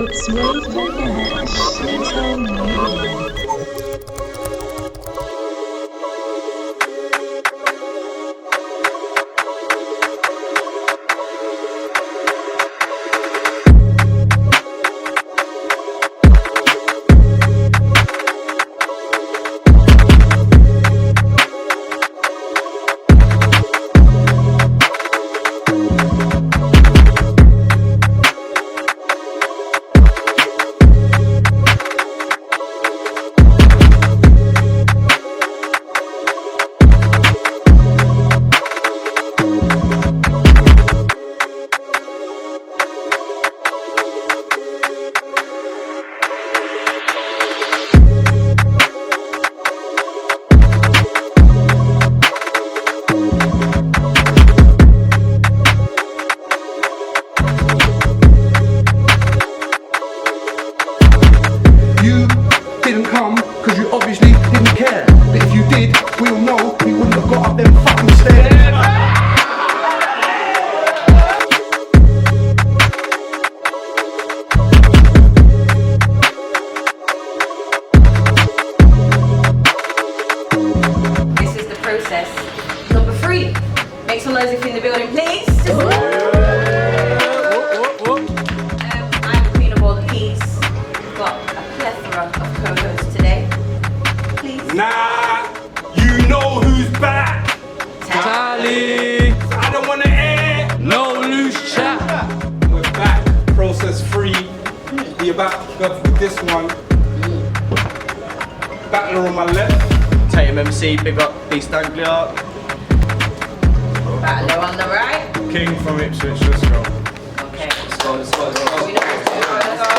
It's Waynepanashe, tell me. Cause you obviously didn't care. But if you did, we all know we wouldn't have got up them fucking stairs. This is the process. Number 3. Make some noise if you're in the building, please. I'm the queen of all the peas. We've got a plethora of co-hosts today. Please. Nah, you know who's back. Tally. I don't wanna air. No loose chat. We're back, process free. We about to go through this one. Battler on my left. Tatum MC, big up, B.E.Z Dangler. Battler on the right. King from Ipswich, let's go. Okay. Let's go, let's go, let's go. We know what's going on. Let's go.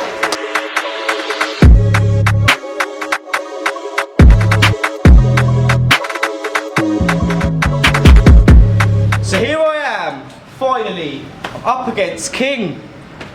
So here I am, finally. I'm up against King.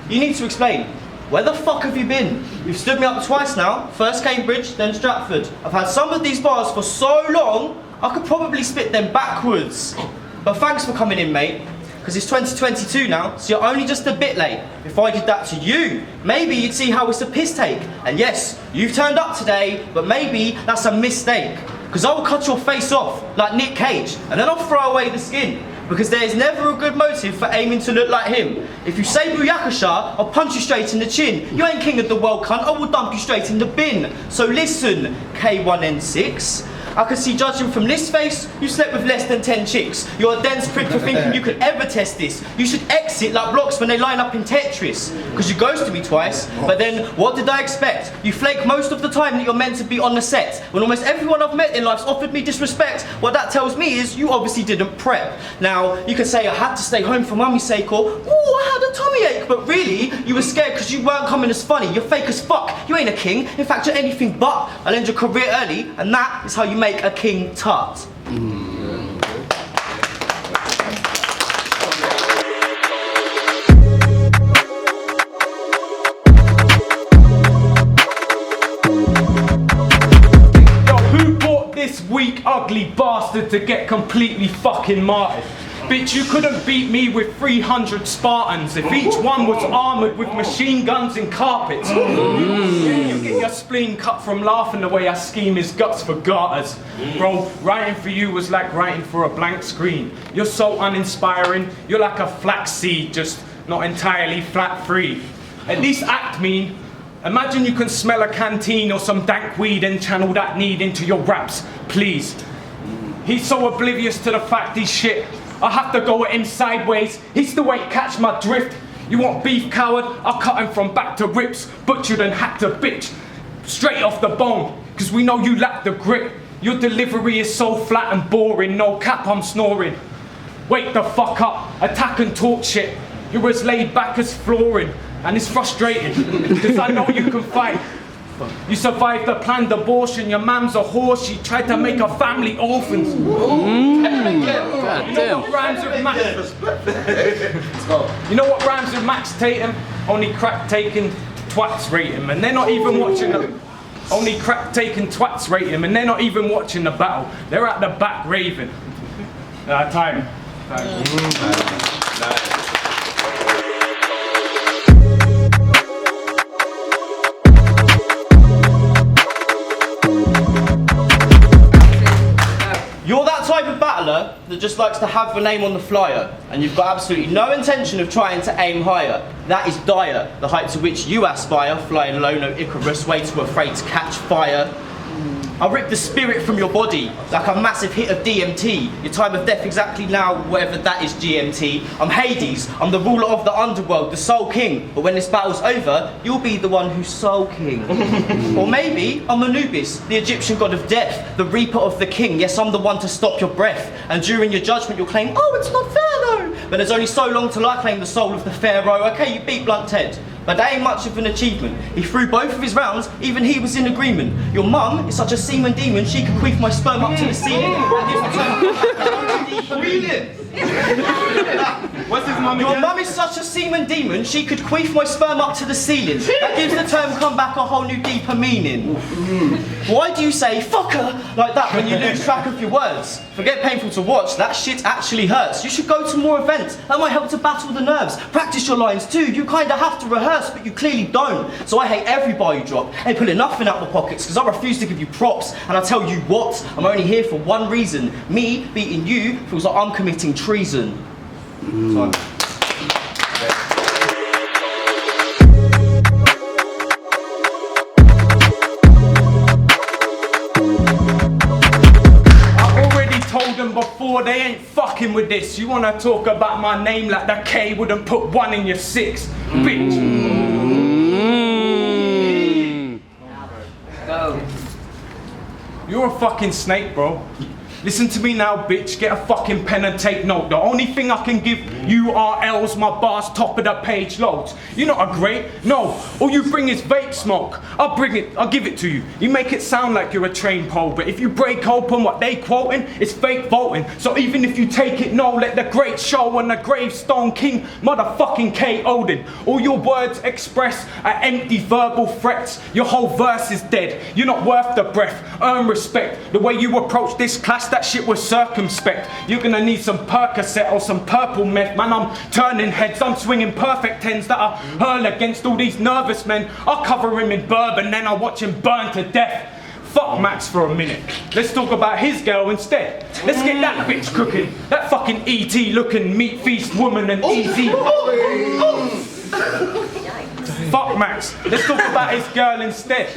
You need to explain. Where the fuck have you been? You've stood me up twice now. First Cambridge, then Stratford. I've had some of these bars for so long, I could probably spit them backwards. But thanks for coming in, mate. Because it's 2022 now, so you're only just a bit late. If I did that to you, maybe you'd see how it's a piss take. And yes, you've turned up today, but maybe that's a mistake. Because I will cut your face off, like Nick Cage, and then I'll throw away the skin. Because there is never a good motive for aiming to look like him. If you say Booyakasha, I'll punch you straight in the chin. You ain't king of the world, cunt, I will dump you straight in the bin. So listen, K1N6. I can see, judging from this face, you slept with less than 10 chicks. You're a dense prick for thinking you could ever test this. You should exit like blocks when they line up in Tetris. Because you ghosted me twice, but then what did I expect? You flake most of the time that you're meant to be on the set. When almost everyone I've met in life's offered me disrespect, what that tells me is you obviously didn't prep. Now, you can say I had to stay home for mummy's sake, or, ooh, I had a tummy ache, but really, you were scared because you weren't coming as funny. You're fake as fuck. You ain't a king. In fact, you're anything but. I'll end your career early, and that is how you make a king tut. This weak, ugly bastard to get completely fucking martyred. Bitch, you couldn't beat me with 300 Spartans if each one was armoured with machine guns and carpets. Yeah, you get your spleen cut from laughing the way I scheme his guts for garters. Bro, writing for you was like writing for a blank screen. You're so uninspiring, you're like a flax seed, just not entirely flat-free. At least act mean. Imagine you can smell a canteen or some dank weed and channel that need into your raps, please. He's so oblivious to the fact he's shit. I have to go at him sideways. He still ain't catch my drift. You want beef, coward? I'll cut him from back to ribs, butchered and hacked a bitch. Straight off the bone, cause we know you lack the grit. Your delivery is so flat and boring, no cap, I'm snoring. Wake the fuck up, attack and talk shit. You're as laid back as flooring. And it's frustrating, because I know you can fight. You survived a planned abortion, your mam's a whore, she tried to make a family orphans. You know what rhymes with Max? You know what rhymes with Max Tatum? Only crack taking twats rate him, and they're not even watching the... Only crack taking twats rate him, and they're not even watching the battle. They're at the back raving. Time. just likes to have the name on the flyer, and you've got absolutely no intention of trying to aim higher. That is dire, the height to which you aspire, flying low, no Icarus, way too afraid to catch fire. I'll rip the spirit from your body like a massive hit of DMT. Your time of death exactly now, whatever that is GMT. I'm Hades, I'm the ruler of the underworld, the soul king. But when this battle's over, you'll be the one who's soul king. Or maybe I'm Anubis, the Egyptian god of death, the reaper of the king. Yes, I'm the one to stop your breath. And during your judgment you'll claim, oh, it's not fair though. But there's only so long till I claim the soul of the pharaoh. Okay, you beat Blunt Ted. But that ain't much of an achievement. He threw both of his rounds, even he was in agreement. Your mum is such a semen demon, she could queef my sperm up to the ceiling. What's his mum Your again? mum is such a semen demon, she could queef my sperm up to the ceiling. That gives the term come back a whole new deeper meaning. Why do you say fucker like that when you lose track of your words? Forget painful to watch, that shit actually hurts. You should go to more events, that might help to battle the nerves. Practice your lines too, you kinda have to rehearse, but you clearly don't. So I hate every bar you drop, ain't pulling nothing out my pockets, cause I refuse to give you props. And I tell you what, I'm only here for one reason. Me beating you feels like I'm committing treason. Time. Told them before, they ain't fucking with this. You wanna talk about my name like the K wouldn't put 1 in your 6, bitch. Go. You're a fucking snake, bro. Listen to me now, bitch. Get a fucking pen and take note. The only thing I can give URLs, my bars top of the page loads. You're not a great, no. All you bring is vape smoke. I'll give it to you. You make it sound like you're a trained pole, but if you break open what they quoting, it's fake voting. So even if you take it, no, let the great show on the gravestone king, motherfucking K Odin. All your words express are empty verbal threats. Your whole verse is dead. You're not worth the breath. Earn respect. The way you approach this class, that shit was circumspect. You're gonna need some Percocet or some purple meth. Man, I'm turning heads, I'm swinging perfect tens that I hurl against all these nervous men. I'll cover him in bourbon, then I'll watch him burn to death. Fuck Max for a minute. Let's talk about his girl instead. Let's get that bitch cooking. That fucking E.T. looking meat feast woman and easy. Fuck Max. Let's talk about his girl instead.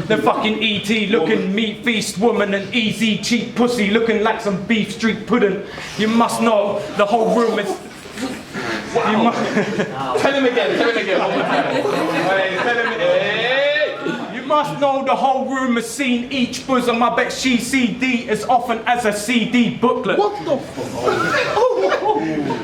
The fucking E.T. looking meat feast woman and easy cheap pussy looking like some beef street pudding. You must know the whole room is. You must. Tell him again. Hey, tell him again. You must know the whole room has seen each bosom. I bet she CD as often as a CD booklet. What the fuck?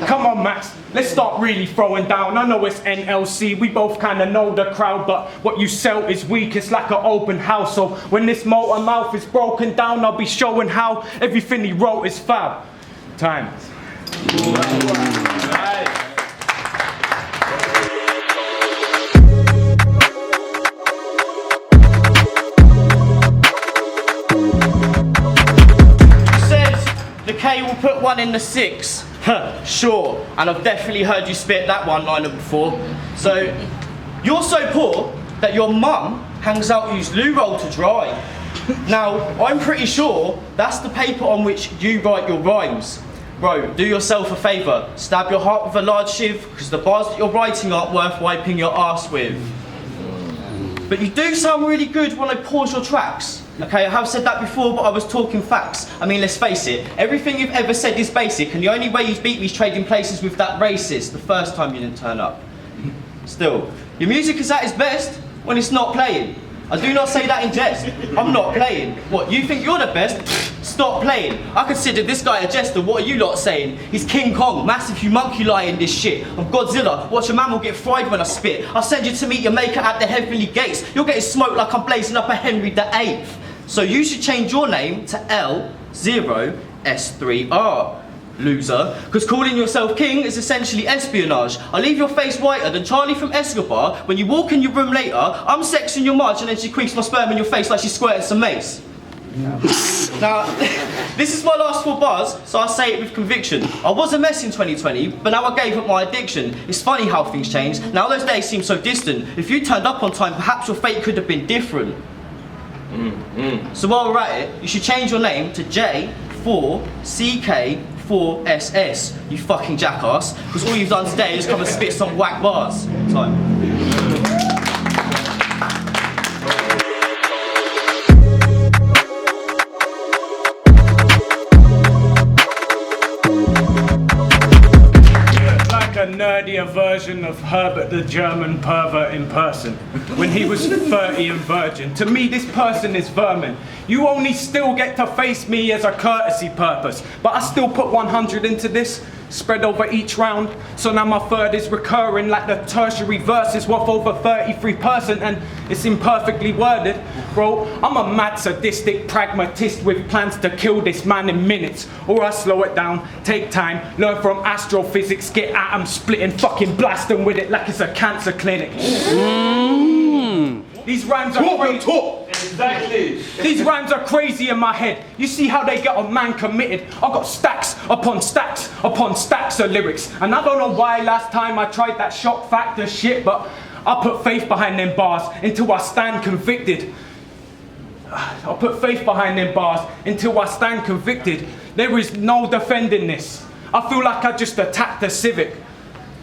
Come on, Max. Let's start really throwing down. I know it's NLC. We both kind of know the crowd, but what you sell is weak. It's like an open house. So when this motor mouth is broken down, I'll be showing how everything he wrote is foul. Time. The K will put 1 in the 6. Sure, and I've definitely heard you spit that one-liner before. So, you're so poor that your mum hangs out used loo roll to dry. Now, I'm pretty sure that's the paper on which you write your rhymes. Bro, do yourself a favour, stab your heart with a large shiv, because the bars that you're writing aren't worth wiping your arse with. But you do sound really good when I pause your tracks. Okay, I have said that before, but I was talking facts. I mean, let's face it, everything you've ever said is basic, and the only way you've beat me is trading places with that racist the first time you didn't turn up. Still, your music is at its best when it's not playing. I do not say that in jest. I'm not playing. What, you think you're the best? Stop playing. I consider this guy a jester. What are you lot saying? He's King Kong, massive homunculi in this shit. I'm Godzilla. Watch a man will get fried when I spit. I'll send you to meet your maker at the heavenly gates. You're getting smoked like I'm blazing up a Henry VIII. So you should change your name to L0S3R. Loser, because calling yourself king is essentially espionage. I'll leave your face whiter than Charlie from Escobar. When you walk in your room later, I'm sexing your march and then she queefs my sperm in your face like she's squirting some mace. Now, this is my last 4 bars, so I'll say it with conviction. I was a mess in 2020, but now I gave up my addiction. It's funny how things change. Now those days seem so distant. If you turned up on time, perhaps your fate could have been different. So while we're at it, you should change your name to J 4CK4SS, you fucking jackass. Because all you've done today is come and spit some whack bars. Time. A nerdier version of Herbert the German pervert in person when he was 30 and virgin. To me, this person is vermin. You only still get to face me as a courtesy purpose, but I still put 100 into this, spread over each round. So now my third is recurring like the tertiary verse is worth over 33% and it's imperfectly worded. Bro, I'm a mad sadistic pragmatist with plans to kill this man in minutes. Or I slow it down, take time, learn from astrophysics, get atoms splitting, fucking blast them with it like it's a cancer clinic. These rhymes are crazy. Exactly. These rhymes are crazy in my head. You see how they get a man committed? I got stacks upon stacks upon stacks of lyrics. And I don't know why last time I tried that shock factor shit, but I put faith behind them bars until I stand convicted. I put faith behind them bars until I stand convicted. There is no defending this. I feel like I just attacked a Civic.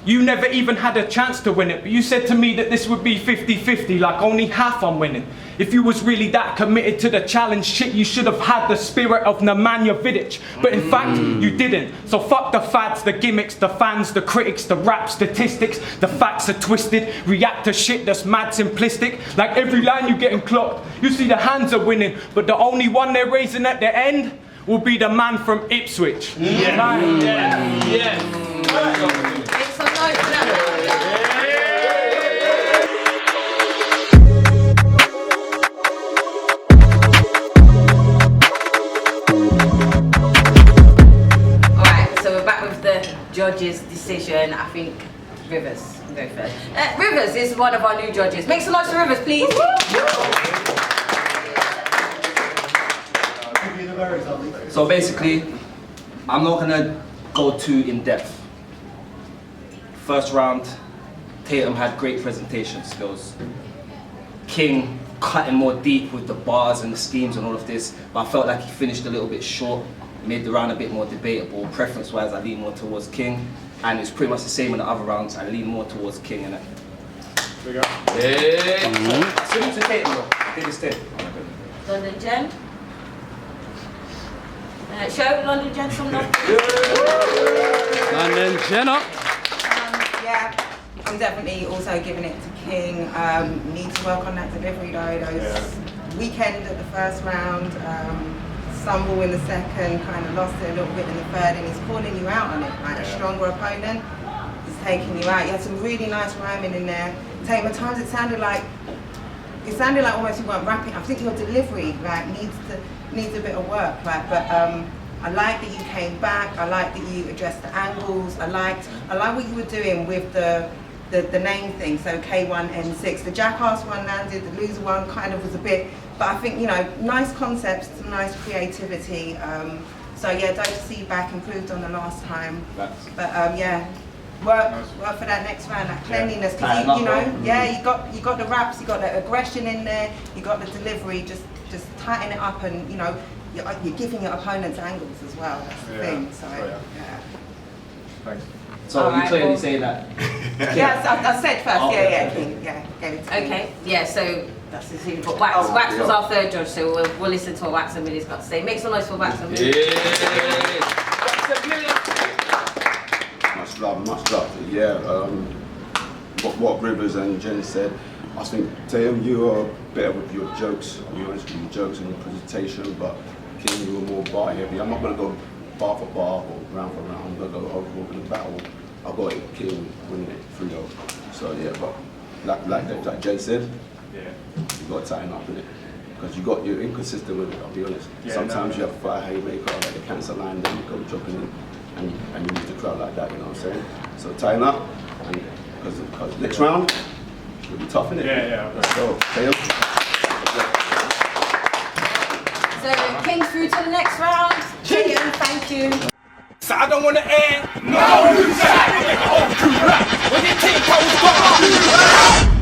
You never even had a chance to win it, but you said to me that this would be 50-50, like only half I'm winning. If you was really that committed to the challenge, shit, you should have had the spirit of Nemanja Vidic. But in fact, you didn't. So fuck the fads, the gimmicks, the fans, the critics, the rap statistics. The facts are twisted. React to shit that's mad simplistic. Like every line you getting clocked. You see the hands are winning, but the only one they're raising at the end will be the man from Ipswich. Yeah. Make some noise for that. Alright, so we're back with the judges' decision. I think Rivers will go first. Rivers is one of our new judges. Make some noise for Rivers, please. So basically, I'm not gonna go too in depth. First round, Tatum had great presentation skills. King cutting more deep with the bars and the schemes and all of this, but I felt like he finished a little bit short, made the round a bit more debatable. Preference-wise, I lean more towards King, and it's pretty much the same in the other rounds. I lean more towards King, innit? There we go. Salute to Tatum, though. He did his thing. London Gen. Show London Gen some love. London Gen up. Yeah, I'm definitely also giving it to King. Need to work on that delivery though. Those weekend at the first round, stumble in the second, kind of lost it a little bit in the third, and he's calling you out on it. Like a stronger opponent, he's taking you out. You had some really nice rhyming in there. Tatum, at times it sounded like almost you weren't rapping. I think your delivery like needs a bit of work. Like, but I like that you came back. I like that you addressed the angles. I like what you were doing with the name thing. So K1N6. The Jackass one landed. The loser one kind of was a bit. But I think, you know, nice concepts, some nice creativity. So yeah, dope to see you back, improved on the last time. But yeah, work for that next round, that cleanliness. Because you know, you got the raps, you got the aggression in there, you got the delivery. Just tighten it up, and you know, you're giving your opponents angles as well. That's the thing. So yeah. Thanks. So All you right, clearly well- say that. Yes, I said first. Oh, King. Yeah, gave it to me. Okay, yeah, so that's the thing. But Wax was our third judge, so we'll listen to what Wax and Millie's got to say. Make some noise for Wax and Millie. Much love. Yeah, what Rivers and Jen said, I think Tatum, you are better with your jokes, your jokes and your presentation, but King, you were more bar heavy. I'm not going to go bar for bar or round for round. I'm going to go overall in the battle. I got it, King winning it 3-0. So yeah, but like Jay said, you got to tighten up with it. Because you're inconsistent with it, I'll be honest. Sometimes you have a fire haymaker, like the cancer line, then you go dropping in and you use the crowd like that, you know what I'm saying? So tighten up, because next round, it'll be tough, innit? Yeah. Let's go. Tatum. So King through to the next round. Tatum, thank you. So I don't want to end. No, you said I get the whole crew rap. When your team goes